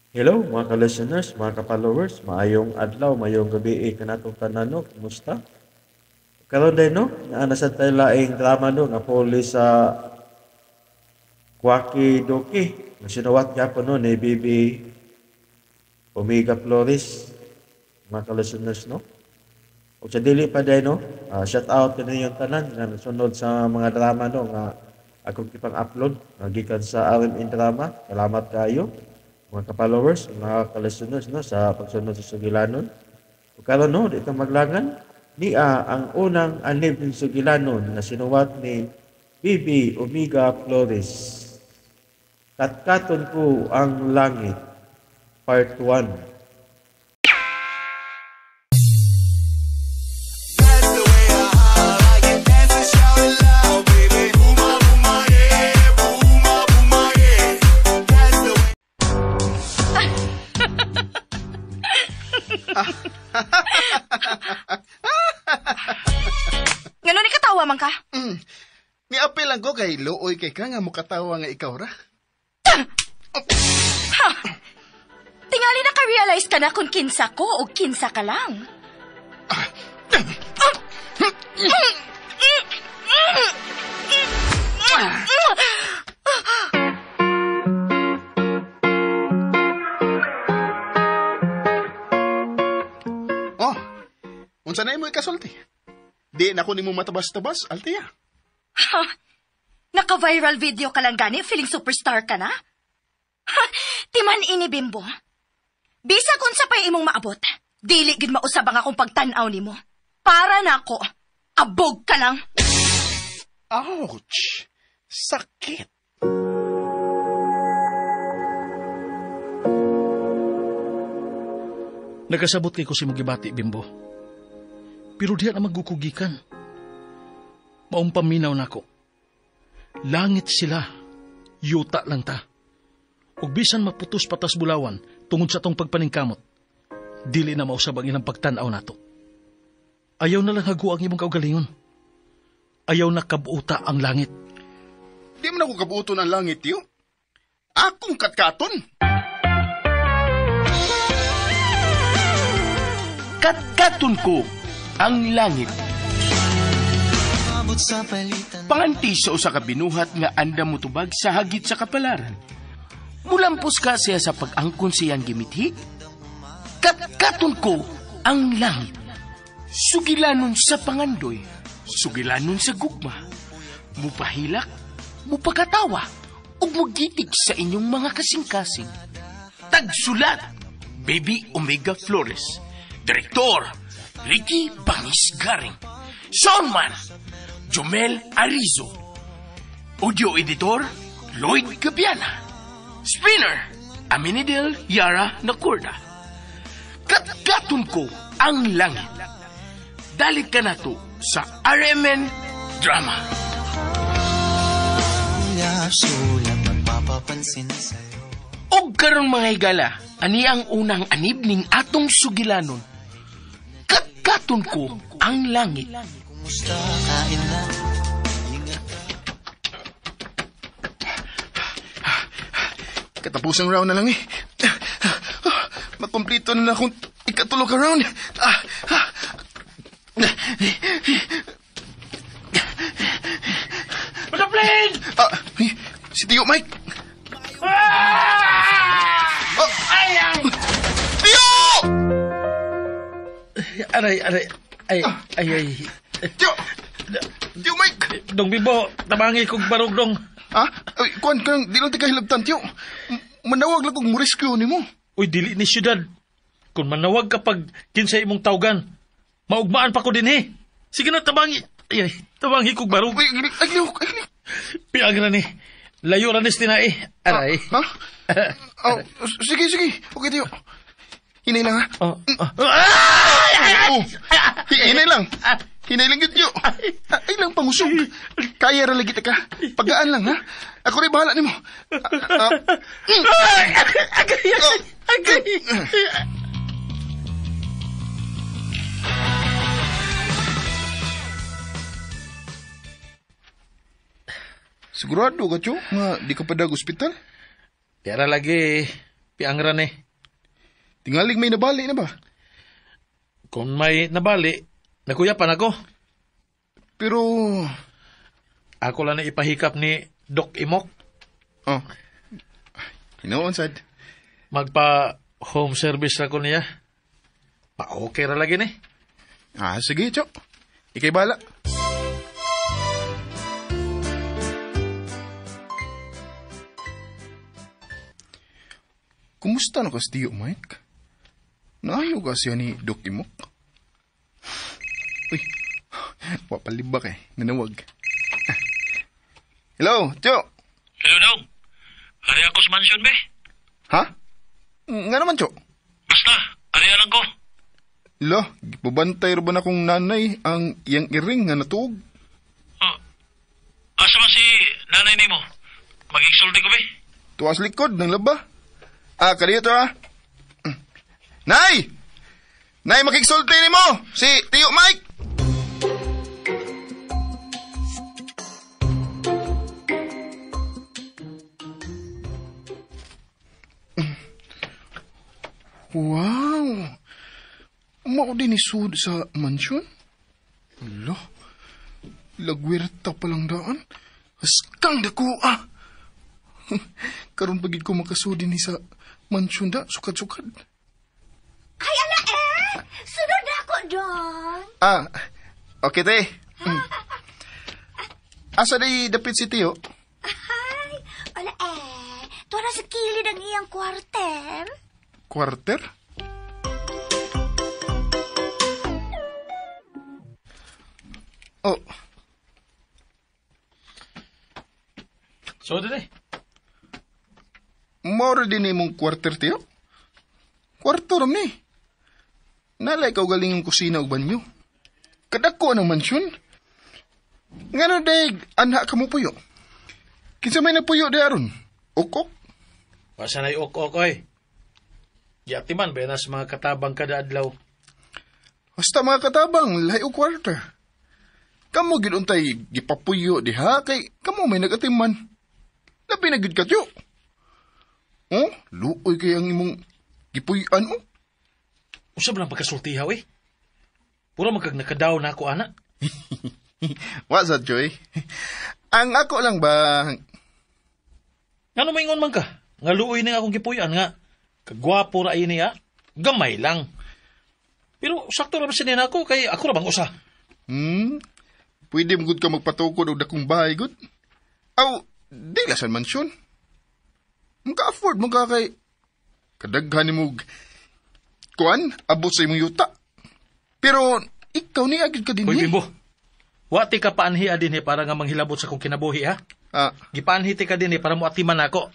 Hello mga ka-listeners, mga ka-followers, maayong adlaw, maayong gabi kanatong tanan no, kumusta? Karon din no, nasa tayo laing drama no, nga puli sa Kwaki Doki, nga sinuwat gyapon no ni Bibi Omega Flores, mga ka-listeners no. O sa dili pa din no, shout out kini yung tanan nga nasunod sa mga drama no nga akong kipang upload gikan sa RMN Drama. Salamat kayo mga ka-followers, mga ka-listeners no sa pagsunod sa Sugilanon. O karon no, dito maglangan niya ang unang anib ng Sugilanon na sinuwat ni Bibi Omega Flores. Katkaton ko ang langit, part 1. Ngano ni katawa man ka? Ni-apel lang ko kay luoy kay ka nga mukatawa nga ikaw ra. Tingali na ka-realize ka na kung kinsa ko o kinsa ka lang. Oh, unsa na imo ikasulti? Di na ko nimo matabas-tabas, Altia. Naka-viral video ka lang gani, feeling superstar ka na? Timan ini, Bimbo. Bisag unsa pa'y imong maabot, dili gid mausab ang akong pagtan-aw nimo. Para na ako, abog ka lang. Ouch! Sakit! Nagasabot kay ko si Mugibati, Bimbo. Pero diyan na magkukugikan. Maong paminaw na ko. Langit sila, yuta lang ta. Ug bisan maputos patas bulawan tungod sa tong pagpaningkamot, dili na mausab ang ilang pagtanaw nato. Ayaw na lang hagu ang imong kaugalingon. Ayaw na kabuuta ang langit. Di man ako kabuto ng langit, yo. Akong katkaton. Katkaton ko ang langit. Panganti sa usa ka binuhat nga andam mutubag sa hagit sa kapalaran. Mulampos ka siya sa pag-angkon siyang gimithi. Katkaton ko ang langit. Sugilanon sa pangandoy, sugilanon sa gugma. Mupahilak, mupakatawa, ug mugitig sa inyong mga kasing-kasing. Tagsulat, Baby Omega Flores. Direktor, Ricky Bangis Garing. Soundman, Jomel Arizo. Audio editor, Lloyd Gabiana. Spinner, Aminidel Yara Nacorda. Katkaton ko ang langit. Dalit ka na to sa RMN Drama. Og karon mga higala, ani ang unang anib ning atong sugilanon. Katkaton ko ang langit. Katapusang round na lang eh. Makomplito na akong ikatulog ka round. Padaplin! Si Tio Mike. Ayang! Tio! Aray. Tio! Tio Mike! Dong Bimbo, tabangi kog barog dong. Ay, kuhan ka lang, di lang tikahilabtan, Tio. Manawag lang kong rescue ni mo. Uy, dili ni syudad. Kung manawag kapag kinsay imong tawgan, maugmaan pa ko din eh. Sige na, tabangi. Ay, tabangi kog barog. Ay, Piagra ni. Layo ranis tinai. Aray. Sige. Okay, Tio. Hinay lang, ha? Hinay lang. Hinay lang yun, Tio. Ay lang pangusog. Kaya ra lagi ka. Pagaan lang, ha? Ako rin bahala ni mo. Agay. Sigurado ka, Tio, nga di ka pa dag ospital? Kaya lagi, piangran eh. Tingaling may nabali na ba? Kung may nabali, nakuyapan ako. Pero, Ako lang na ipahikap ni Doc Imok. oh, hinoon sad. Magpa home service ra ko niya. Pa-okay ra lagi ni. Sige, Chok. Ikay bala. Kumusta na ka, Tiyo Mike? Naayo ka siya ni Doc Imok? Uy, wapalibak nanawag. Hello, Chok. Hello, Dong. Ari ako sa mansion, be. Ha? Nga naman, Chok. Basta, ari lang ko. Lo, gipabantay ra ba na kong nanay ang iyang iring nga natuog? Asa man si nanay ni mo? Mag-exulti ko, be. Tuwas likod ng laba. Kaliyo to Nay! Nay, makiksulti ni mo! Si Tiyo Mike! Wow! Mao din isud sa mansyon? Lo, lagwirta palang daan. Haskang dako Karon pagid ko makasudi ni sa mansyon da, sukad-sukad. Ay, ala sunod ako, Dong. Okay, te. Asa day dapit si Tiyo? Ay, ala tuwa na sa kilid ang iyang kwarter. Quarter? Oh, So, din eh. maura din imong quarter, Tiyo? Kwarto ram ni. Nalay ka galing yung kusina o banyo. Kadako ang mansyon. Ngano day, anak ka mo puyo? Kinsa may napuyo day aron? Okok? Basta na ok oy. Yati man, ba sa mga katabang kada adlaw. Basta mga katabang, lahi o quarter. Kamu ginuntay gipapuyo diha kay kamu may nagatiman. Labi na gid ka, Tiyo. Oh, luoy kay ang imong gipuy-an oh. Usab lang pagkasultihaw eh. Puro magkag nakadaw na ako, anak. What's that, Joy? Ang ako lang ba... Ano maingon man ka? Nga luoy na akong gipuyan nga. Kagwapo ra ini ha. Gamay lang. Pero sakto ra ba siya ako kay ako ra bang usa? Pwede mo gud ka magpatukod og dakong bahay gud. Aw, di lasan mansyon. Maka-afford mo ka kay... Kadaghan mo kuan, abot sa imong yuta. Pero, ikaw ni agad ka din Hoy, ni. Bimbo. Wati ka paanhi din para nga manghilabot sa kong kinabuhi, ha? Gipaanhi ti ka din para mo atiman ako.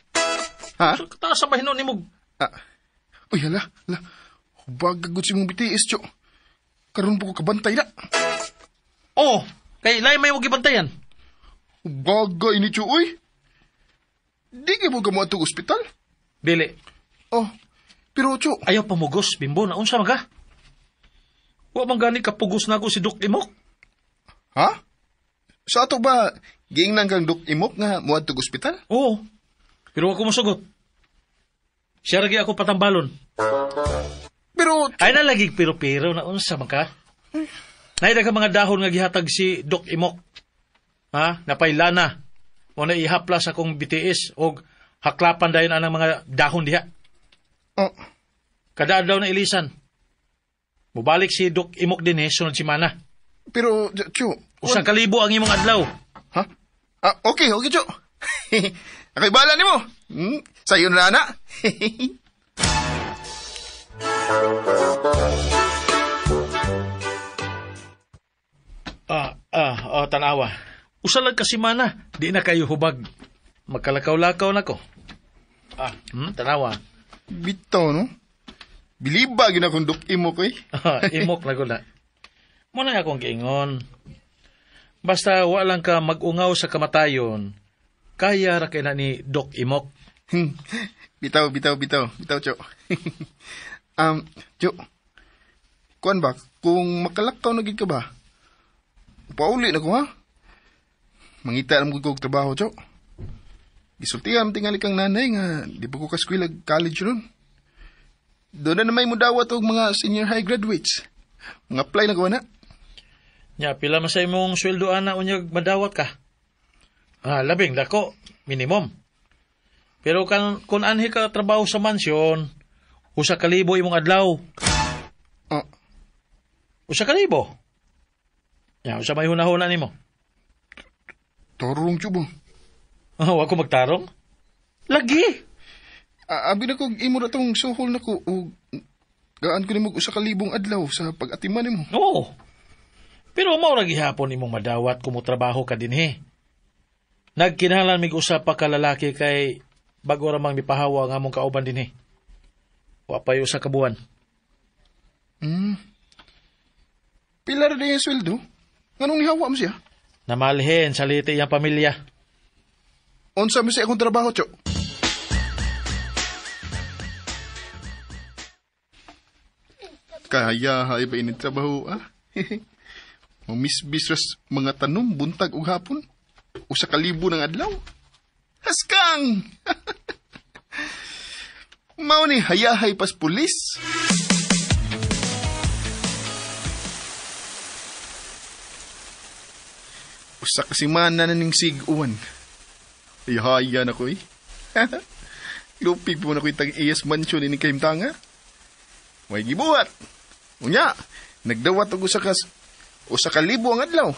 Ha? So, taas sa bahinon ni mo. Uy, hala. Hubagagod si mong BTS, Cho. Karoon po ko kabantay na. Oh, kay lain may mo gibantayan. Hubaga ini, Cho, uy. Di ka mo gamuat ng ospital? Dili. Oh, pero, Cho. Ayaw pamugos, Bimbo. Naunsa man ka? Wa man gani kapugos na ako si Doc Imok. Ha? Sa ato ba, giingnan kang Doc Imok nga muad tog ospital? Oo. Pero ako masugot. Siya ragi ako patambalon. Pero, Ay na lagi pero na unsa man ka? Naida ka mga dahon nga gihatag si Doc Imok. Ha? Napailana. O na ihaplas akong BTS o haklapan dayon anang mga dahon diha. Kada adlaw na ilisan. Mubalik si Doc Imok din sunod simana. pero, Cho. Usang kalibo ang imong adlaw. Ha? Okay, Cho. Akay bala ni mo. Sayo na na. Tanawa. Usalag kasi mana, di na kayo hubag. Magkalakaw-lakaw na ko. Tanawa. Bitaw, no? Biliba gina kong Doc Imok, eh. Imok na ko na. Muna akong giingon. Basta walang ka mag-ungaw sa kamatayon, kaya ra kay na ni Doc Imok. Bitaw, Cho. Cho. Kuan ba, kung makalakaw na gid ka ba? Pauli na ko, ha? Mangita na mo kong trabaho, Cho. Gisultihan tingali kang nanay nga, di pa ko kaskwila college nun. Doon na may mudawat og mga senior high graduates. Mga apply na gawa na. Nya, pila man sa imong sweldo ana unyag madawat ka? Labing dako, minimum. Pero kung anhi ka trabaho sa mansyon, 1,000 imong adlaw. Ah, 1,000? Nya, usa may hunahuna nimo. tarong tsubo. Wa ko magtarong? Lagi. Abi na ko imo na tong suhol na ko o gaan ko ni mo 1,000 adlaw sa pag-atiman nimo. Oo. Pero mao ra gihapon imong madawat kung mo trabaho ka dinhi. Nagkinahanglan mig usa pa ka lalaki kay bago ra mang mipahawa ang among kauban dinhi. Wa pa usa ka buwan. Pila ra din yung sweldo? Nganong nihawa mo siya? Namalhin sa liti iyang pamilya. Unsa mo siya akong trabaho, Cho? Kaya hay ba ini trabaho, ah? Mamisbis mga tanom, buntag ug hapon. 1,000 ng adlaw. Haskang! Mao ni hayahay pas pulis. Usa ka semana na ning sig-uwan. Ihaya na ko eh. Lupig po na ko itang iyas mansyon ini kahimtanga. May gibuhat. Unya, nagdawat og usa ka 1,000 ang adlaw.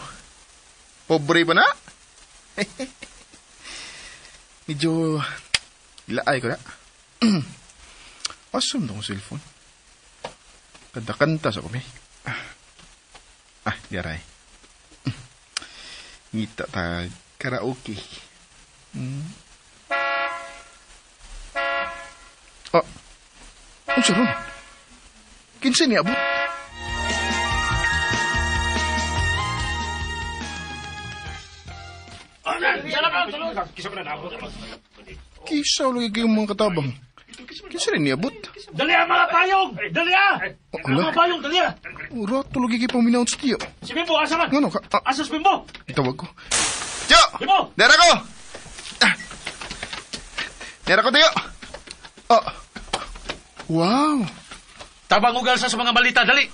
Pobre pa na? Medyo ilaay ko na. Asam na akong cellphone. Kanta-kanta sa kumi. Diaray. Ngita ta karaoke. Ang saron. Kinsa ni abot? Kisaw lagi kayong mga katabang. Kinsa rin niabot? Dali mga payong! Dali mga payong, dali Rato lagi kayo paminaw sa tiyo. Si Bimbo, asa man? Ngano ka? Asas Bimbo! Itawag ko. Tiyo! Bimbo! Nera ko! Nera ko, tiyo! Wow! Tabang ugal sa mga balita, dali!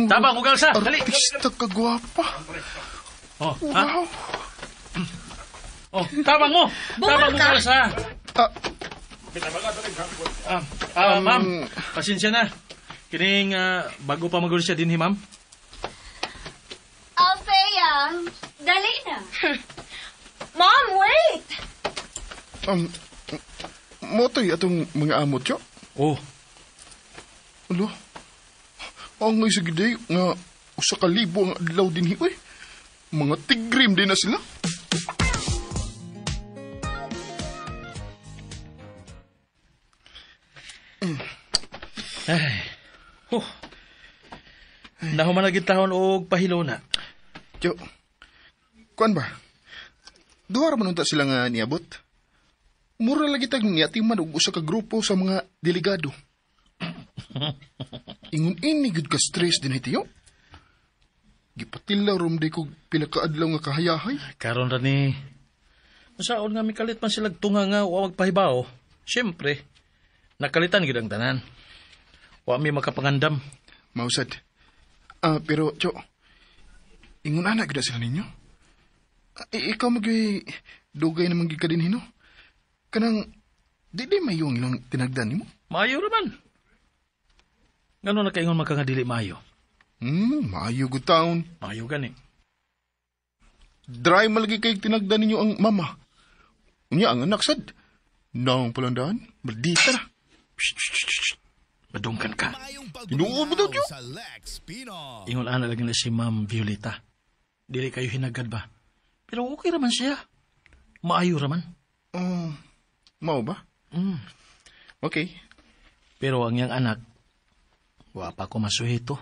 Tabang ugal sa, dali! Artista ka gwapa. Wow! Tabang mo! Tabang ugal sa! Ma'am, pasensya na. Kining bago pa magulo siya din, ma'am. Althea, dali na. Mom, wait! Motoy atong mga amot, Tiyo? Oh, Alo? Ang ngay sa giday nga 1,000 ang adlaw din hiyoy. Mga tigrim din na sila. ay. Nahuman na gitahon og pahilo na. Tiyo, kuan ba? Duha ra man unta sila nga niabot. Mura lagi tag niatiman og usa ka grupo sa mga delegado. Ingon ini gud ka stress din Tiyo. Gipatilaw rom day ko pila ka adlaw nga kahayahay. Karon ra ni. Masaon nga mikalit man sila tunga nga wa magpahibaw. Siyempre, nakalitan gid ang tanan. Wa mi makapangandam. Mausad. Pero, Tiyo, ingon anak gud sila ninyo. Ikaw magay dugay naman gid ka din hino. Kanang di mayo ang ilang tinagdan nimo. Maayo raman. Ngano na kaingon magkangadili maayo? Maayo gud taon. Maayo gani. Dry malagi kay tinagdan ninyo ang mama. Unya ang anak sad. Naong palandaan, maldita na. Madungkan ka. Inuod mo daw, Tiyo. Ingon ana lagi na si Ma'am Violeta. Dili kayo hinagad ba? Pero okay raman siya. Maayo raman. Mao ba? Okay. Pero ang yang anak, wa pa ko masuhito.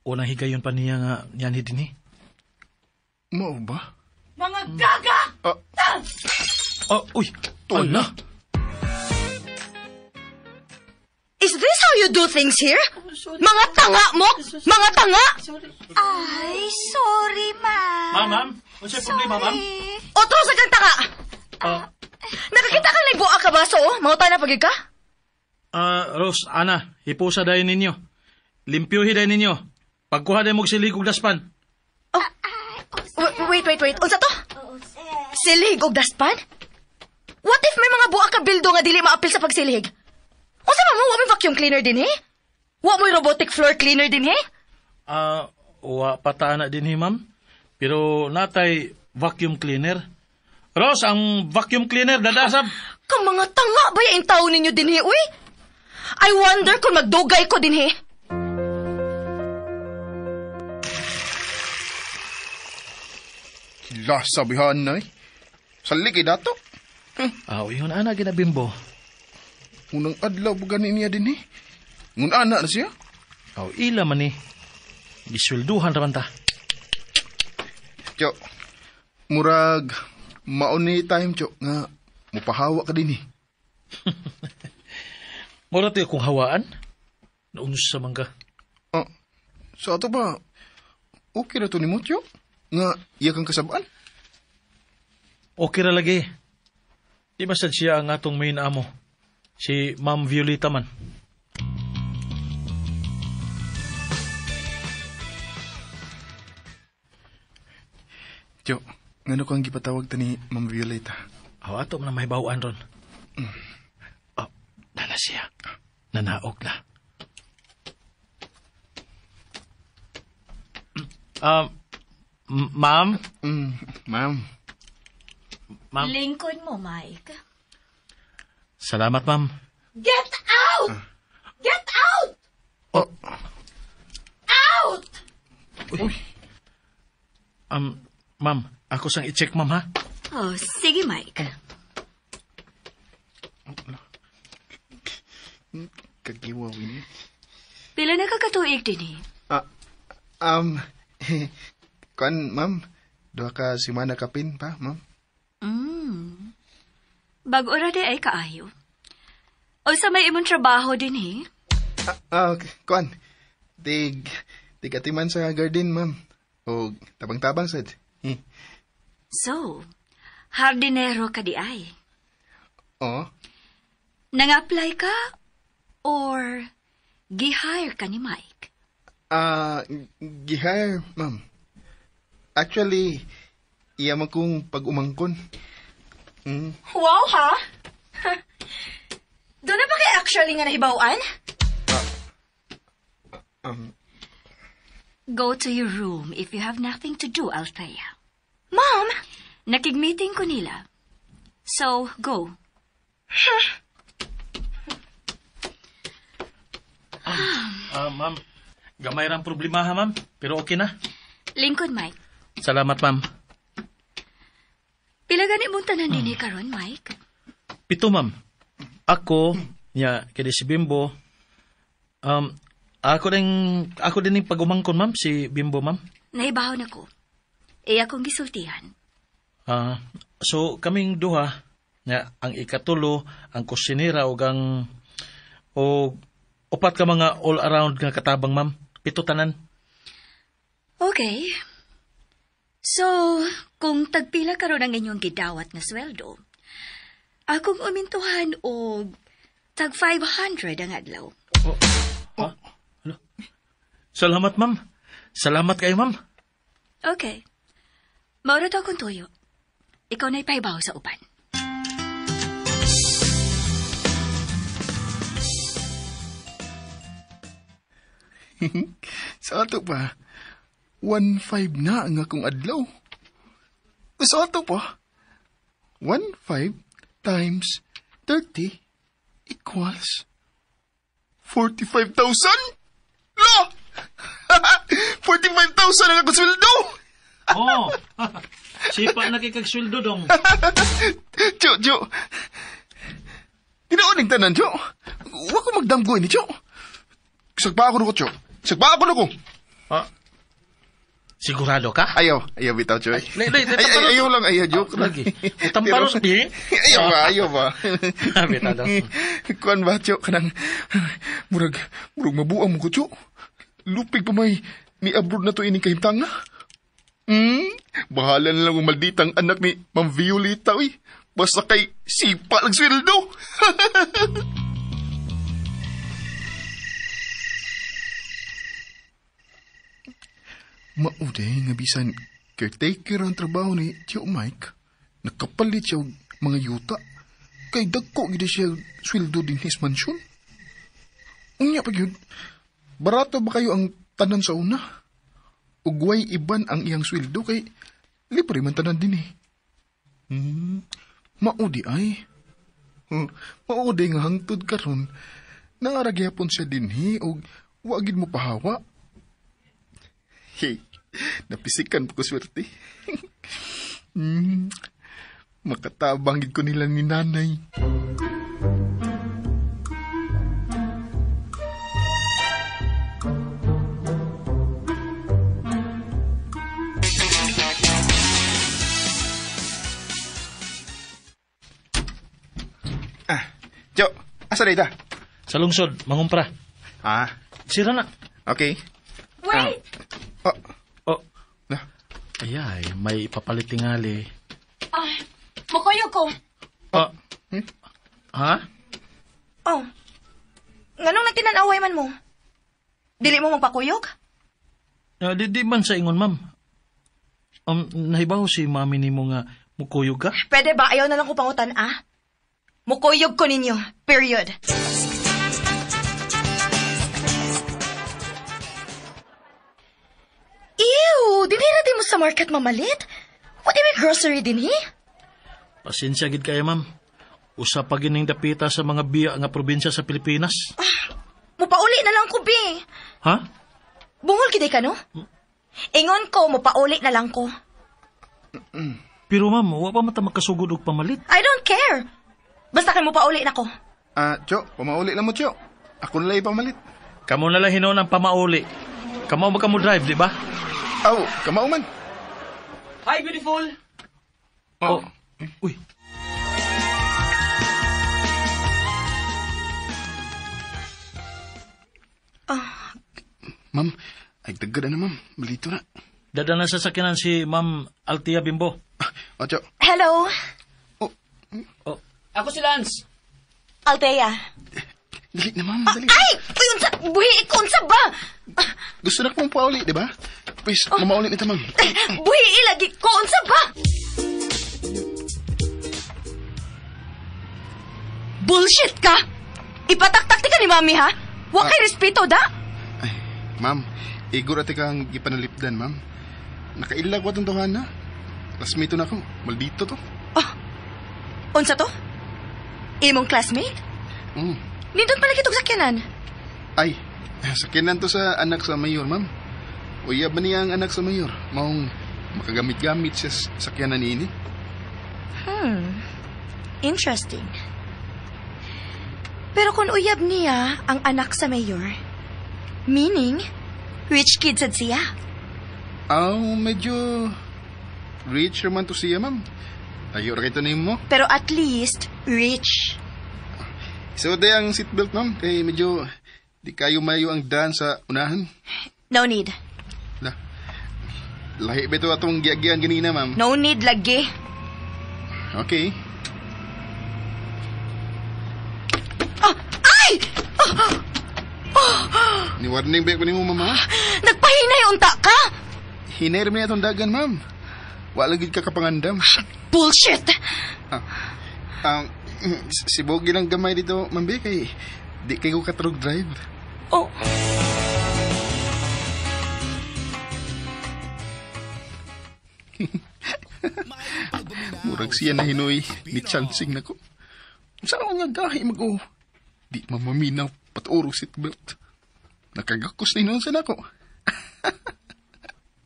Unang higayon pa niya nga yan hidini. Mao ba? Mga gaga! Uy! Ala! Is this how you do things here? Mga tanga mo! Mga tanga! Ay, sorry, ma'am. Ma'am? What's your problema, ma'am? Otro sa kang tanga! Nakakita ka na ibuak ka ba, so? Mauta na pagig ka? Rose, Ana, hipusa dayon ninyo. Limpyuhi dayon ninyo. Pagkuha dayon mong silig ug daspan. Oh. Wait. Unsa to? Silig og daspan? What if may mga buwa ka bildo nga dili maapil sa pagsilig? Unsa man mo, wa may vacuum cleaner din eh? Wa mo'y robotic floor cleaner din eh? Wa pataan na din ma'am. Pero natay vacuum cleaner. Rose, ang vacuum cleaner dadasab. Kang mga tanga ba yung tao ninyo din eh, uy? I wonder kung magdugay ko din eh. Kila sabihan na eh. Sali kay dato. Yun ana ginabimbo. Unang adlaw bugan niya din eh. Ngun anak na siya. Ila man ni. Gisulduhan raman ta. Tiyo, murag mauni time, tiyo, nga mupahawa ka din eh. Mura tayo kung hawaan. Naunus sa mangga. So ato ba, okay na to ni mo, tiyo? Nga iya kang kasabaan? Okay ra lagi. Di masad siya ang atong main amo. Si Ma'am Violeta man. Tiyo, ngano kang gipatawag ta ni Ma'am Violeta? Ato man may bawaan ron. Nana siya. Nanaog na. Ma'am? Ma'am. Ma'am? Lincoln mo, Mike. Salamat, ma'am. Get out! Get out! Out! Uy. Ma'am, ako sang i-check, ma'am, ha? Oh, sige, Mike. Kagiwaw ini. Pila na kakatuig din eh. Kan, ma'am, duha ka simana kapin pa, ma'am. Bago ra di ay kaayo. O sa may imong trabaho din eh. Okay. Kuan, atiman sa garden, ma'am. O tabang-tabang sad. So, hardinero ka di ay. Oo. Nang-apply ka or gi-hire ka ni Mike? Gihire, ma'am. Actually, iya man kong pag-umangkon. Wow, ha? Doon na ba kay actually nga nahibawaan? Go to your room if you have nothing to do, Althea. Mom! Nakig-meeting ko nila. So, go. Ma'am, gamay rang problema ha, ma'am. Pero okay na. Lincoln, Mike. Salamat, ma'am. Pila gani mong tanan din karon, Mike? 7, ma'am. Ako, kaya si Bimbo. Ako din yung pag-umangkon, ma'am, si Bimbo, ma'am. Naibaho na ko. Iya kong gisultihan. So, kaming duha, ang ikatulo, ang kusinera, o upat ka mga all-around nga katabang, ma'am. 7 tanan. Okay. So, kung tagpila karon ang inyong gidawat na sweldo, akong umintuhan og tag 500 ang adlaw. Salamat, ma'am. Salamat kayo, ma'am. Okay. Maura to akong tuyo. Ikaw na'y paibaw sa uban. Sa ato pa, 1.5 na ang akong adlaw. Sa ato pa, 1.5 times 30 equals 45,000? No! 45,000 ang akong sweldo! Oh, sipa na kikagsweldo dong. Jo. Tinoon ng tanan, Jo. Huwag ko magdamgoy ni Jo. Sagpa ako na ko, Jo. Sagpa ako na ko. Sigurado ka? Ayaw bitaw, Jo. Ayaw lang, joke lang. Lagi. Utamparos di? Ayaw ba. Bitaw. Kuan ba, Jo, kanang murag mabuang mo ko, Jo. Lupig pa may ni abroad na to ining kahimtang na. Bahala na lang ang malditang anak ni Ma'am Violeta, Basta kay sipa lang sweldo. Mauday nga bisan caretaker ang trabaho ni Tio Mike. Nakapalit siya og mga yuta. Kay dagko gid siya sweldo din his mansyon. Unya pa gyud. Barato ba kayo ang tanan sa una? Ugway iban ang iyang sweldo kay libre man tanan din eh. Maudi ay. Maudi nga hangtod karon. Nangaragyapon siya dinhi og wagid mo pahawa. Hey, napisikan po ko swerte. Makatabang gid ko nila ni nanay. Jo, asa day ta? Sa lungsod, mangumpra. Sira na. Okay. Wait! Oh, Na, ayay, may papalit tingali. Mukoyo ko. Ha? Oh. Nganong nagtinanaway man mo? Dili mo magpakuyog? Di man sa ingon, ma'am. Nahibaw si mami ni mo nga mukuyog ka? Pwede ba? Ayaw na lang ko pangutan, Mukuyog ko ninyo. Period. Ew! Dinhira din mo sa market mamalit? What do you mean grocery din, Pasensya gid kaya, ma'am. Usa pa gining dapita sa mga biya nga probinsya sa Pilipinas. Mupauli na lang ko, be. Ha? Bungol kiday ka, no? Ingon ko, mupauli na lang ko. Pero ma'am, wa pa mata makasugod og pamalit. I don't care. Basta kayo mupauli na ko. Jo, pamauli lang mo, Jo. Ako na lang ipamalit. Kamo na lang hinon ang pamauli. Kamo ba kamo drive, di ba? Aw, kamao man. Hi, beautiful! Oh. Uy. Ma'am, ay dagad na ma'am. Malito na. Dada na sasakyanan si Ma'am Altia Bimbo. Jo. Hello, Ako si Lance. Althea. Dali na ma'am, dali. Ay! Uy, unsa? Buhi, unsa ba? Gusto na kong pauli, di ba? Please, mamauli nito ma'am. Buhi, ilagi ko, unsa ba? Bullshit ka! Ipataktak ka ni mami, ha? Wa kay respeto, da? Ay, ma'am, igor ati kang gipanalipdan, ma'am. Nakailag ko itong tuhan na. Classmate na ako. Maldito to. Unsa to? Imong classmate? Nindot pala kitong sakyanan. Ay, sakinan to sa anak sa mayor, ma'am. Uyab ba niya ang anak sa mayor? Maong makagamit-gamit siya sa sakyanan ini. Interesting. Pero kung uyab niya ang anak sa mayor, meaning, rich kid sad siya. Medyo rich naman to siya, ma'am. Tayo ra kito nimo. Pero at least, rich. So, day ang seatbelt, ma'am. Kay medyo di kayo mayo ang daan sa unahan. No need. Lahi ba ito atong giyagian ganina, ma'am? No need lagi. Okay. Ay! Ni warning ba ko nimo, mama? Nagpahinay unta ka? Hinay rin itong dagan, ma'am. Wala gid ka kapangandam. Bullshit! Si Bogi lang gamay dito, ma'am, kay di kayo katrog drive. Oh. Murag siya na hinoy, ni chancing na ko. Saan ako nga gahi mag-o? Di mamaminaw, paturo seatbelt. Nakagakos na hinuon sa nako.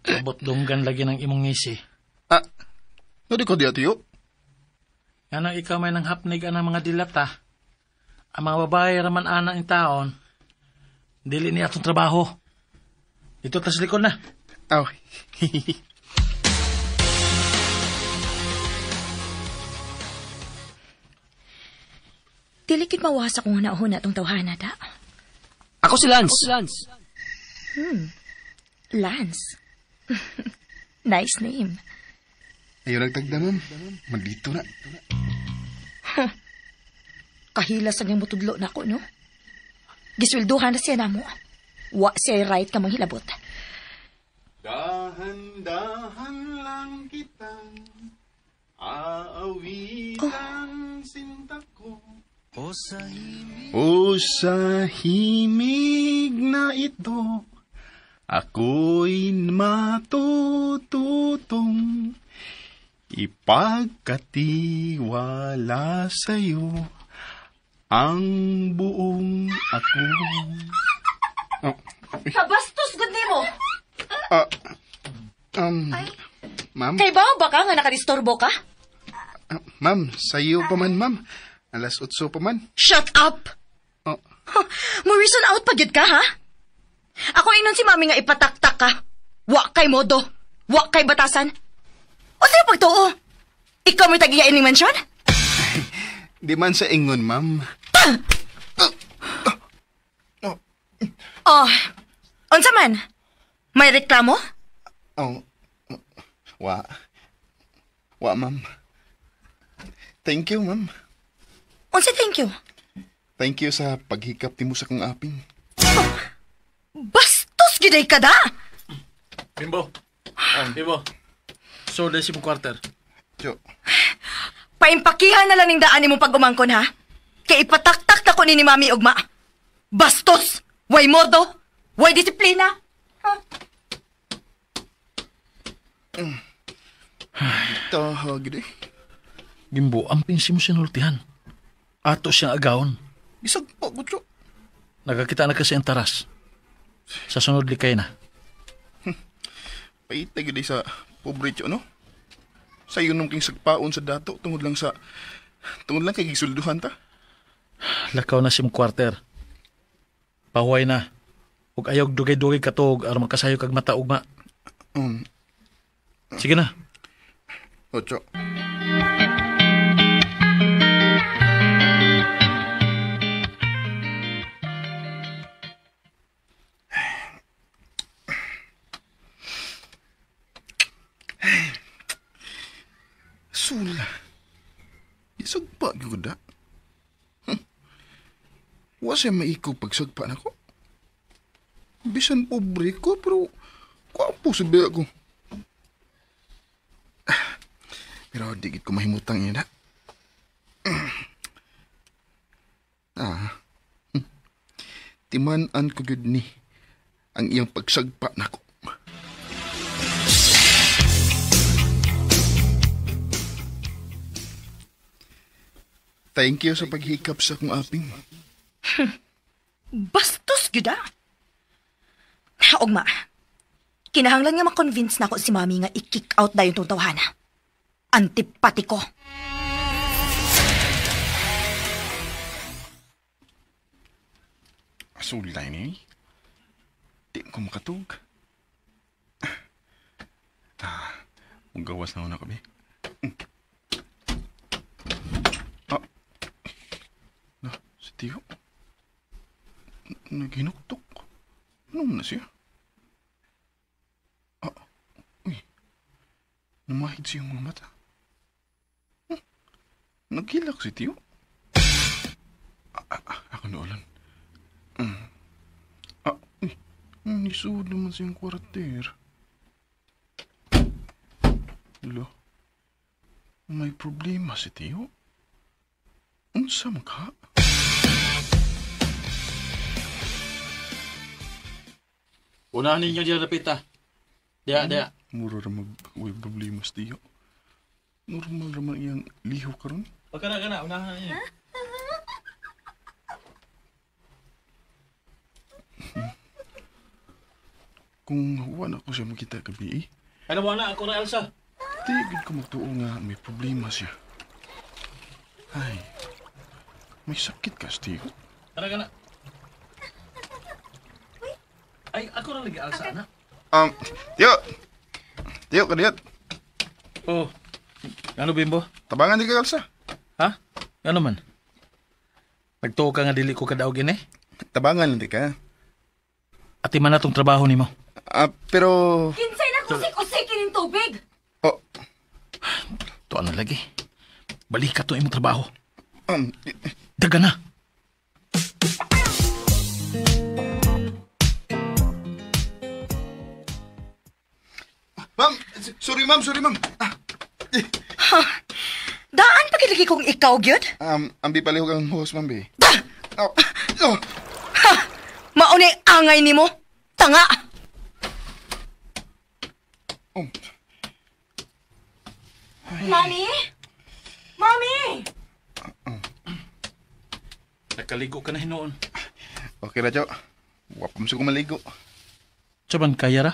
Abot dunggan lagi ng imong ngisi. Nadi ko di atiyo? Yan ang ikaw may nang hapnig ang mga dilata. Ang mga babae raman ana ng taon, dili niya itong trabaho. Dito tas likod na. Aw. Dilikid mawasa kung hunahuna itong tawhana, da. Ako si Lance. Lance. Nice name. Ayaw nagtagda, ma'am. Maldito na. Kahilas ang yung mutudlo na ako, no? Giswilduhan na siya na mo. Wa siya right ka manghilabot. Da, Dahan-dahan lang kitang aawitan sinta ko. O sa himig na ito, ako'y matututong ipagkatiwala sa'yo ang buong ako. Kabastos, good mo! Ma'am? Kay ba ka nga nakadisturbo ka? Ma'am, sa'yo pa man, ma'am. Alas 8 pa man. Shut up! Oh. Mo reason out pa gyud ka, ha? Ako inon si mami nga ipataktak ka. Wa kay modo. Wa kay batasan. O sa'yo pagtuo? Ikaw may tagiyain ni mansyon? Di man sa ingon, ma'am. Oh, unsa man? May reklamo? Oh, wa, ma'am. Thank you, ma'am. Unsa thank you? Thank you sa paghikap ti mo sa kong aping. Bastos giday ka da! Bimbo. Bimbo. So, dahil si mong kwarter. Jo. Paimpakihan na lang ning daan mo pag umangkon, ha? Kay ipataktak na ko ni Mami ugma. Bastos! Way modo! Way disiplina! Ha? Tahag di. Bimbo, ang pinsi mo sinultihan. Ato siyang agawon. Isag pa, gutlo. Nagkakita na kasi ang taras. Sa sunod likay na. Paitay gid sa pobre tiyo, no? Sayo nung king sagpaon sa dato tungod lang kay gisulduhan ta. Lakaw na si mong kwarter. Pahuay na. Huwag ayaw dugay-dugay katog aron makasayo kag mata ugma. Sige na. Ocho. Sula. Isagpa gyud da. Wa siya maikaw pagsagpa na ko. Bisan pobre ko, pero kwapo sabi ako. Pero di gid ko mahimutang yun, ha? Timan-an ko gyud ni ang iyang pagsagpa na ko. Thank you sa paghikap sa akong aping. Bastos gyud, ha? Ugma, kinahanglan nga makonvince na ako si Mami nga i-kick out dayon tong tawhana. Antipatiko. Sulay ni. Di ko makatug. Magawas na una kami. Si Tio. Naginuktok. Ano na siya? Uy. Namahid siyang mga mata. Nagkilak si Tio. Ako noolan. Nisud naman siyang kwarter. Lo, may problema si Tio. Unsa man ka? Unahan ninyo diyan napita. Diya. Mura ra may problema si Tio. Normal raman iyang liho karon. Pagkana, unahan ninyo. Kung wala ko siya makita gabi Ano mo na, ako na Elsa. tigid ko magtuo nga may problema siya. Ay, may sakit ka, Steve. Kana. Ay, ako na lagi Elsa, na. Tio, kadiyat. Oh, ano Bimbo? Tabangan di ka, Elsa. Ha? Ano man? Nagtuo ka nga dili ko kadaog ini? Tabangan hindi ka. Ati man na tong trabaho nimo. Pero... Kinsay na kusik-usik kining tubig. Oh, To ano lagi? Balik ka to imong trabaho. um, Daga na. Ma'am, sorry, ma'am. Daan pa kilagi kong ikaw, gyud? Ambi palihog ang host, ma'am, be. Da! Oh, oh. Mauni angay nimo. Tanga! Oh. Mami? Mami! Nakaligo ka na hinoon. Okay ra, Cho. Wapam sa maligo. Saban kaya ra?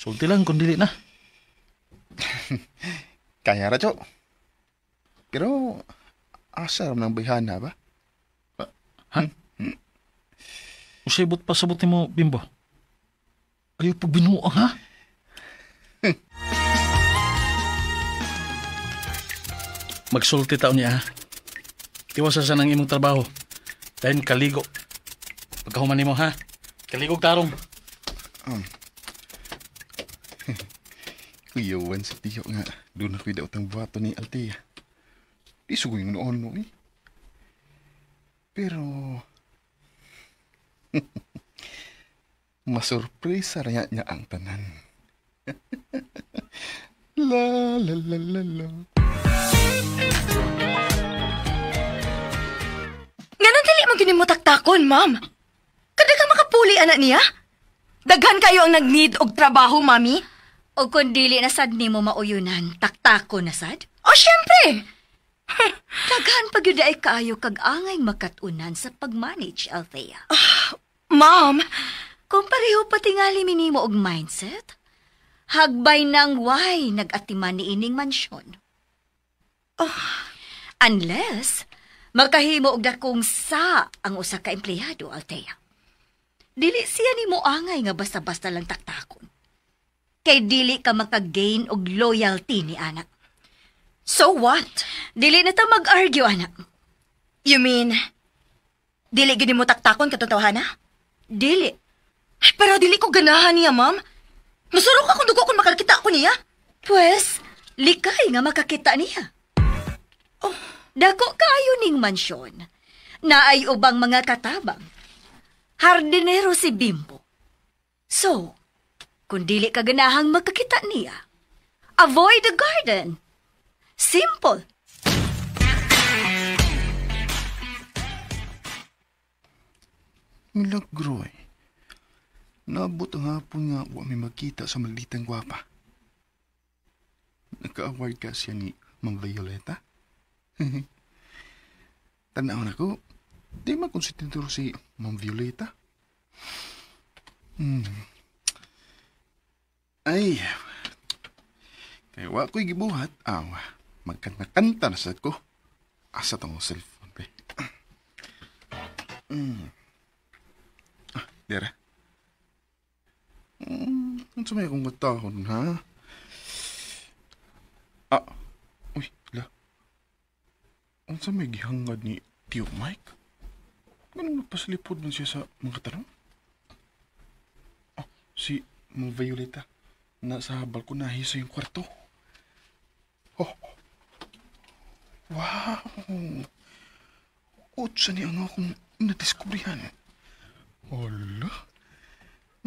Sulti lang kung dili na. Kaya ra, Cho. Pero, asa ram ng bayhana ba? Usibot pa sabot mo, Bimbo. Ayaw pa binuang, ha? Magsulti taon niya, ha? Tiwasa sa nang imong trabaho. Dahil kaligo. Pagkahuman mo, ha? Kaligog tarong. Kuyawan sa tiyo nga. Doon ako'y daw tang buhato ni Altea. Di sugoy ng noon mo, eh. Pero... masurpresa raya niya ang tanan. La la la la la. Nganon dili mo gini mo taktakon, ma'am. Kada ka makapuli anak niya? Daghan kayo ang nag-need og trabaho, mami? O kung dili na sad nimo mauyunan, taktako na sad? O, syempre! Daghan pag yun ay kaayo kag angay makatunan sa pag-manage, Althea. Ma'am, Kung pareho pati nga liminimo og mindset, hagbay nang why nag-atiman ni ining mansyon. Unless, makahimo og dakong sa ang usa ka empleyado, Althea. Dili siya nimo angay nga basta-basta lang taktakon. Kay dili ka makagain og loyalty ni anak. so what? Dili na ta mag-argue, anak. You mean, dili gini mo taktakon katong tawhana? Dili. Pero dili ko ganahan niya, ma'am. Masurok akong dugo kung makakita ko niya. Pues, likay nga makakita niya. Dako kaayo ning mansyon na ay ubang mga katabang. Hardinero si Bimbo. So, kung dili ka ganahang makakita niya, avoid the garden. Simple. Milagro eh. Naabot ang hapon nga wa may magkita sa malitang gwapa. Nagka-award ka siya ni Mang Violeta? Tanaw na ko, di makonsitintor si Mang Violeta. Ay, kaya wa ko'y gibuhat, magkanta-kanta na sad ko. Asa tong cellphone, pe. Dera. Ano sa may akong matahon, ha? Uy, la. Ano sa may gihangad ni Tio Mike? Ganun nagpasalipod man siya sa mga tanong? Si Mang Violeta. Nasa balkonahe sa yung kwarto. Wow! Utsa niya nga akong nadiskubrihan. Hala?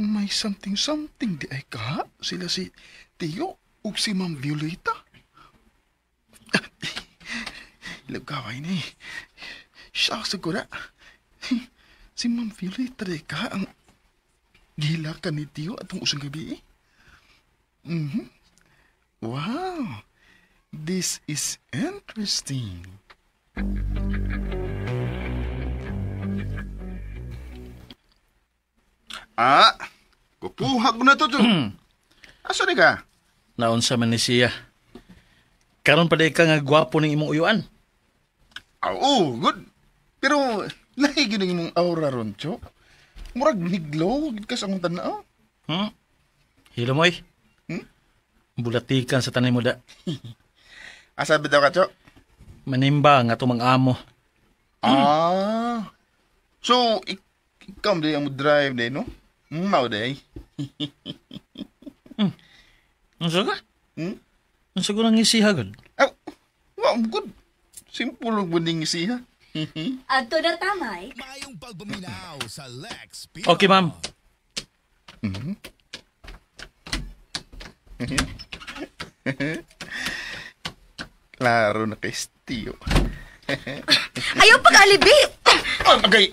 May something di ay ka? Sila si Tio o si Ma'am Violeta? Ilagaway na eh. Siya sigura. Si Ma'am Violeta di ka ang gihilakan ni Tio atong usang gabi eh. Wow! This is interesting. Kupuhag mo na to, Asa di ka? Naon sa man ni siya. Karon pa ka nga gwapo ng imong uyuan. Oo, good. Pero, lahi ginang imong aura ron, Cho. Murag niglaw, gid ka sa akong tanaw. Hilo mo eh. Bulatikan sa tanay mo da. Asa bitaw ka, Cho? Manimba nga tumang amo. So, ikaw di ang mo drive day, no? Mau day. Ang saga? Ang saga ng isihagad. Wow, good. Simple ang bunding isiha. Adto na tamay. Mayong pagbaminaw sa Lex. Okay, ma'am. Klaro na kay Stio. Ayaw pag-alibi! Oh, bagay!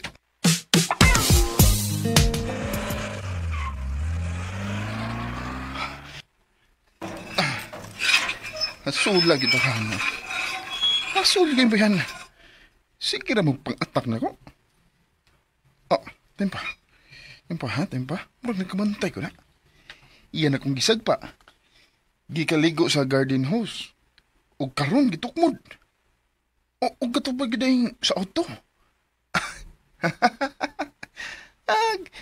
Nasulag ito ka na. Nasulag yung bayan. Sige na magpang-atak na ko. Oh, tempa. Tempa ha, tempa. Murag nagkamantay ko na. Iyan akong gisag pa. Gikaligo sa garden hose. O karon gitukmod. O gatubag gidayng sa auto.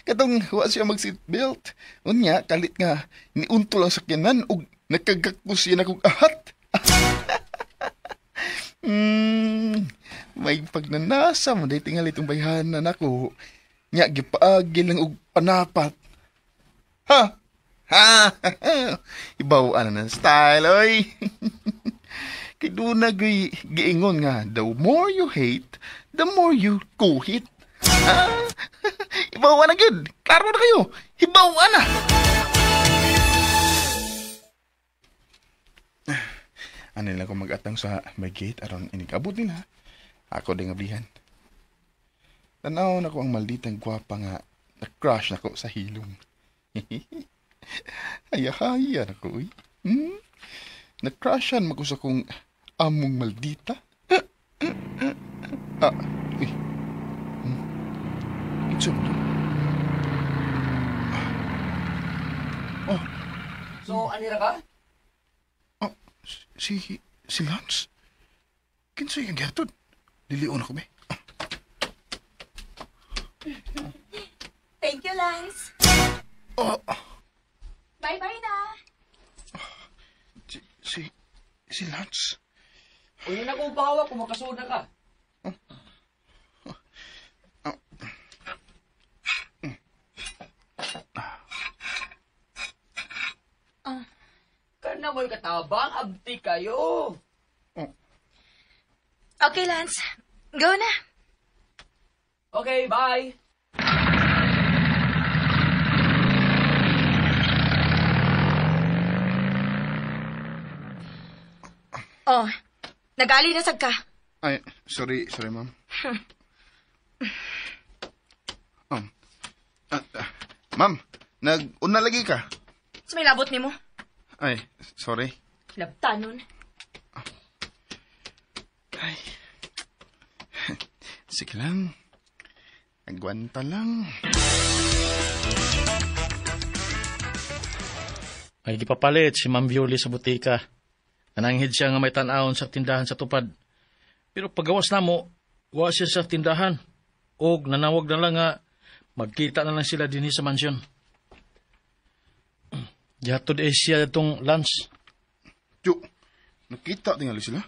Katong wa siya mag-seatbelt. Unya, kalit nga, niunto lang sakyanan o nakagakos siya na kong ahat. May pagnanasa mo dahi tingali itong bayhanan ako. Nya, gipaagi lang og panapat. Ha? Ha? Ibawaan na ng style, oy. Kay doon na giingon nga, the more you hate, the more you kuhit. Ha? Ibawaan na gyud. Klaro na kayo. Ibawaan na. Ano nila kung mag-atang sa may gate aron inig-abot nila. Ako din ngablihan. Tanaw na ko ang malditang gwapa nga na-crush na ko sa hilom. Haya-haya na ko, uy. Na-crushan mo ko sa kong among maldita. Uy. Ito mo. Oh. So, anira ka? Si Lance? Kinsa yung gatod? Lilion ako, be. Thank you, Lance. Bye-bye na. Si Lance? Uy, na kung bawa kung makasuda ka. Kana mo'y katabang, abdi kayo. Okay, Lance. Go na. Okay, bye. Oh, nagali na sad ka. Ay, sorry, ma'am. Ma'am, nag-una lagi ka? Sa may labot ni mo. Ay, sorry. Labtanon. Ay. Sige lang. Agwanta lang. Ay gipapalit si Ma'am Violi sa butika. Nananghid siya nga may tan-awon sa tindahan sa tupad. Pero paggawas na mo, wa siya sa tindahan. O nanawag na lang nga, magkita na lang sila din sa mansyon. Yatod siya itong lunch. Tiyo, nakita tingali sila.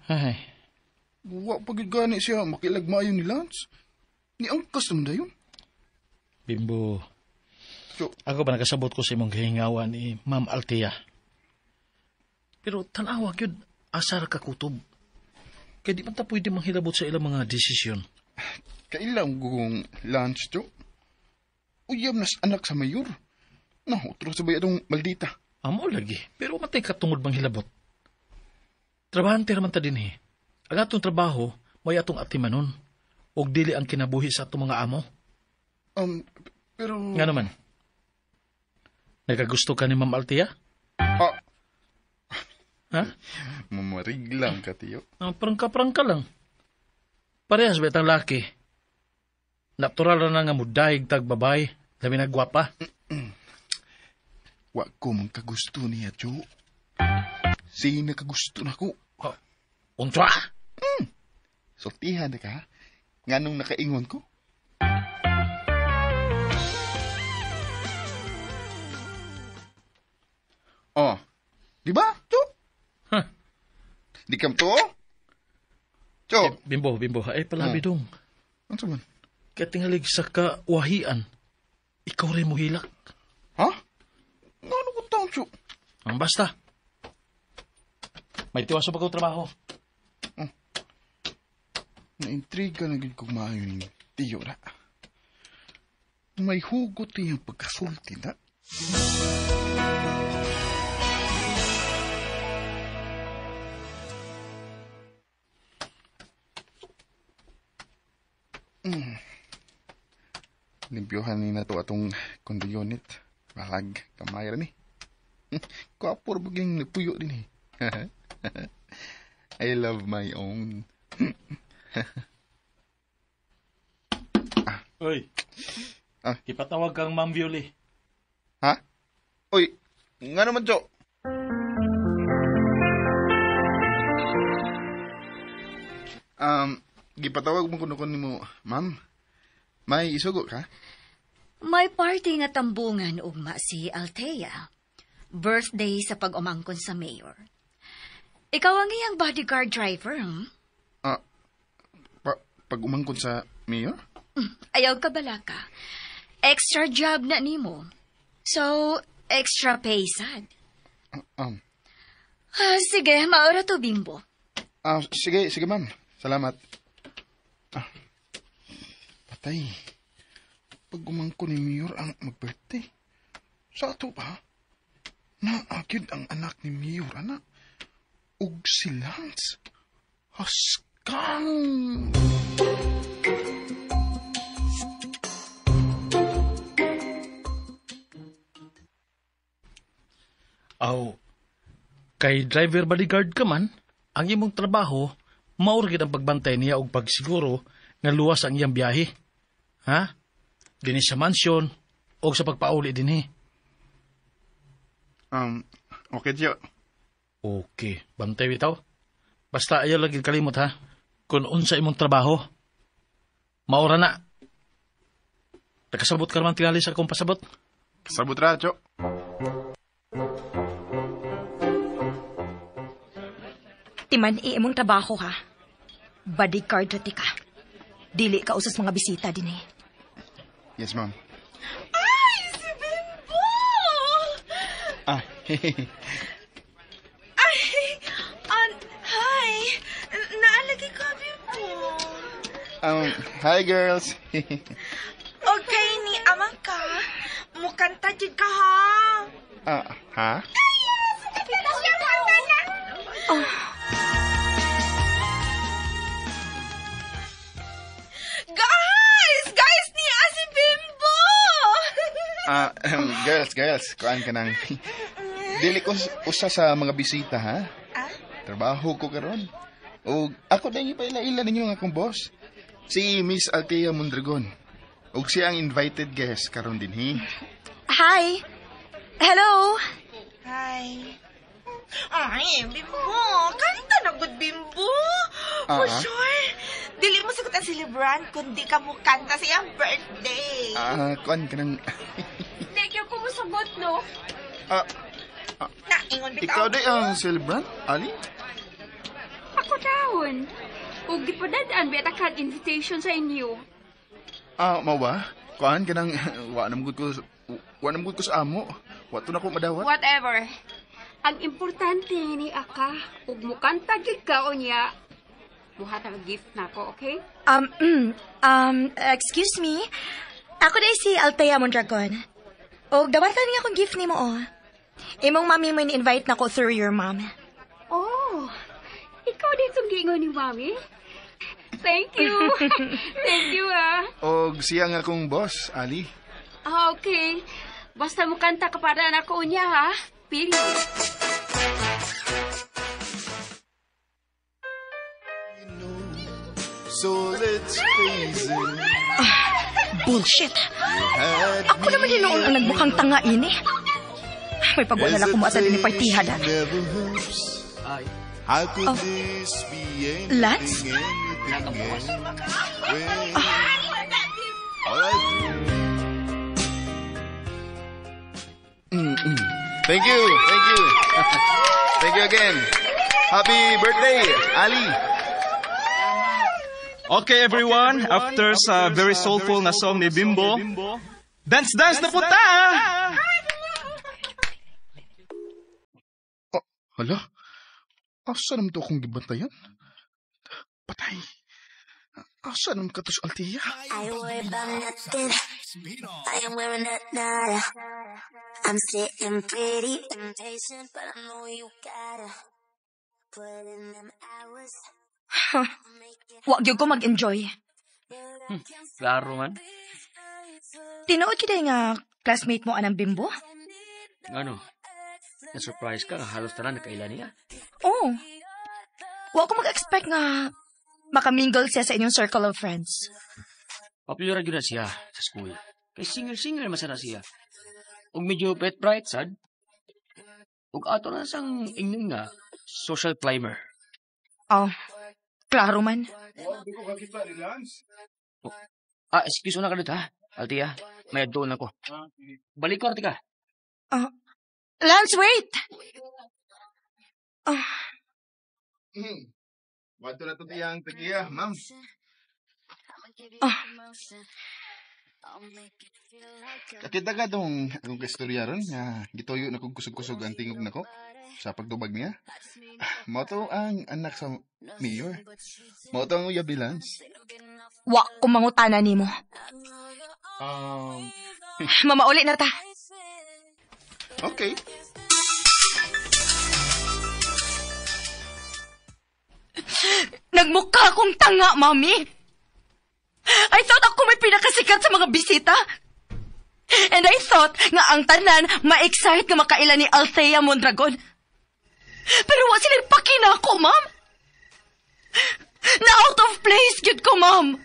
Ay, Wa pagid gani siya makilagmayo ni Lance. Ni angkas naman dayon. Bimbo, Tiyo, ako ba nakasabot ko sa imong gahingawa ni Ma'am Althea? Pero tanawa yun, asar ka kutob. Kaya di man ta pwede manghilabot sa ilang mga desisyon. kailang gugong Lance, tiyo. Uyam nas anak sa mayor. Utro sa bayadong maldita. Amo lagi, pero matay katungod bang hilabot. Trabahante naman ta din Ang atong trabaho, may atong atimanon. Og dili ang kinabuhi sa atong mga amo. Pero... Nga naman. Nagagusto ka ni Ma'am Althea? Ha? Mamariglang ka, tiyo. Prangka lang. Parehas ba itang laki? Natural na nga mudayig tag babay, labi na gwapa. Wa ko man kagusto niya, tiyo. Sina kagusto na ko. Untra! Sortihan na ka, nganong nakaingon ko. Di ba, tiyo? Huh. Di kam to? Tiyo. Bimbo, ay palabi dong. Ano sa man? Kaya tingalig sa kawahian, ikaw rin mo hilak. Ha? Ano ko taon, tiyo? Ang basta. May tiwas sa pagkatrabaho. Naintriga na gid kong maayo ni tiyo na. May hugot niyang pagkasulti na. Limpyohan ni na to atong condo unit. Balag, kamay ra ni. Kapur buging puyo din eh. I love my own. Oy. Ah. Ipatawag kang Ma'am Violi. Ha? Uy, nga naman, Jo. Gipatawag mo kuno nimo, ma'am. May isugo ka? May party nga tambungan ugma si Althea. Birthday sa pag-umangkon sa mayor. Ikaw ang iyang bodyguard driver, hmm? Pag umangkon sa mayor? Ayaw ka bala ka. Extra job na nimo. So, extra pay sad. Sige, maura to, Bimbo. Sige, ma'am. Salamat. Patay. Pag umangkon ni mayor ang mag-birthday. Sa ato ba? Naagyod ang anak ni mayor, anak. Ug si Lance. Haskang! Aw, kay driver bodyguard ka man, ang imong trabaho, mauragid ang pagbantay niya o pagsiguro nga luwas ang iyang biyahe. Ha? Dinis sa mansyon o sa pagpauli dinhi. Okay, Jo. Okay, bantay bitaw. Basta ayaw lagi kalimot ha, kung unsa imong trabaho. Maura na. Nakasabot ka naman tingali sa akong pasabot. Sabot ra, Jo. Timan imong trabaho ha. Bodyguard rati ka. Dili ka usas mga bisita din eh. Yes, ma'am. Ay, si Bimbo! Ay, hi. Naalagi ka, Bimbo. Hi, girls. Okay ni amang ka. Mukanta jud ka ha. Ha? Oh. Guys, niya si Bimbo! Girls, kuan ka nang. Dili ko usa sa mga bisita, ha? Trabaho ko karon. O ako din ipaila-ila ninyo nga akong boss. Si Miss Althea Mondragon. Og siya ang invited guest karon din, hi. Hi. Hello. Hi. Ay, Bimbo. Kanta na good, Bimbo. For sure. Dili mo sagot ang celebrant kundi ka mo kanta sa iyang birthday. Kuan ka nang. Hindi ko mo sagot, no? Naingon bitaw. Ikaw din ang celebrant, Ali? Ako daon. Ug gipadadaan beta kad invitation sa inyo. Mawa? Kuan ka nang. Wa namgud ko sa amo. Wa to na ko madawat. Whatever. Ang importante ni Aka, ug mukanta gid ka o niya. Buhat ang gift nako, okay? Excuse me. Ako day si Althea Mondragon. O, dawatan niya akong gift ni mo, oh. Imong mami mo in-invite na ko through your mom. Oh, ikaw din gingon ni Mami? Thank you. Thank you, Og siya nga akong boss, Ali. Okay. Basta mukanta ka para na ko niya, ha? Pili. So let's face it. Bullshit. Ako naman din noon ang nagbukang tanga ini. May pagwala lang kumuasa din ni partihan. How could this be anything? Lance? Alright. Thank you. Thank you again. Happy birthday, Ali. Okay, everyone. After sa very soulful na song ni Bimbo, dance na punta! Hala? Asa naman to akong gibantayan? Patay. Asa naman ka to sa Althea? I ain't worried about nothing. I ain't wearing that nada. I'm sitting pretty impatient, but I know you gotta put in them hours. Wag yun ko mag-enjoy. Klaro man. Tinuod kita nga classmate mo anang Bimbo? Ano? Na-surprise ka, halos tanan nakaila niya. Oo. Wa ko mag-expect nga makamingle siya sa inyong circle of friends. Popular yun na siya sa school. Kay singer-singer masana siya. Ug medyo pet bright, sad. Ug ato na sang ingning nga, social climber. Oh, klaro man. Excuse mo na ka dito, ha? Altia, may doon ako. Balik ko, Artika. Lance, wait! Wato na to tiyang tagiya, ma'am. Kakita ka dong akong kastorya ron nga gituyo na kong kusog-kusog ang tingog nako sa pagdubag niya. Mao to ang anak sa mayor. Mao to ang uyabilans. Wa ko mangutana nimo. Mamauli na ta. Okay. Nagmukha akong tanga, Mami. I thought ako may pinakasikat sa mga bisita. And I thought nga ang tanan ma-excite nga makaila ni Althea Mondragon. Pero wa silang pakina ko, Ma'am. Na out of place gyud ko, Ma'am.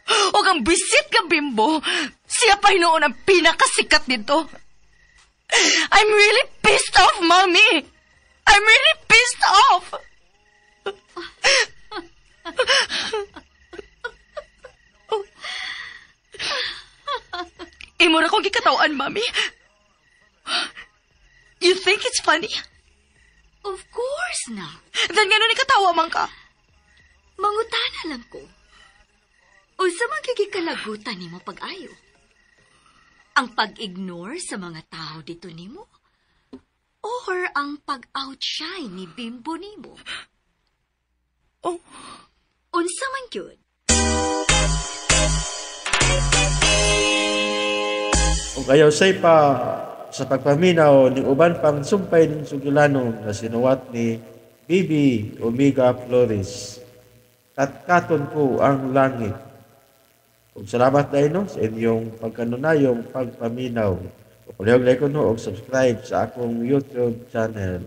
O ang bisit ka Bimbo, siya pa noon ang pinakasikat dito. I'm really pissed off, Mommy. I'm really pissed off. Imo ra kong gikatawan, Mommy. You think it's funny? Of course na. Then gano'n ikatawa man ka? Mangutana lang ko. Unsa man gigikalagutan nimo pag-ayo? Ang pag-ignore sa mga tao dito nimo? Or ang pag-outshine ni Bimbo nimo? Oh. Unsa man gyud? Kung ayaw say pa sa pagpaminaw ni uban pang sumpay ng sugilanon na sinuwat ni Bibi Omega Flores. Katkaton ko ang langit. Kung salamat dahil no, sa inyong pagkanunayong pagpaminaw. Kung palihog like ko no, o subscribe sa akong YouTube channel.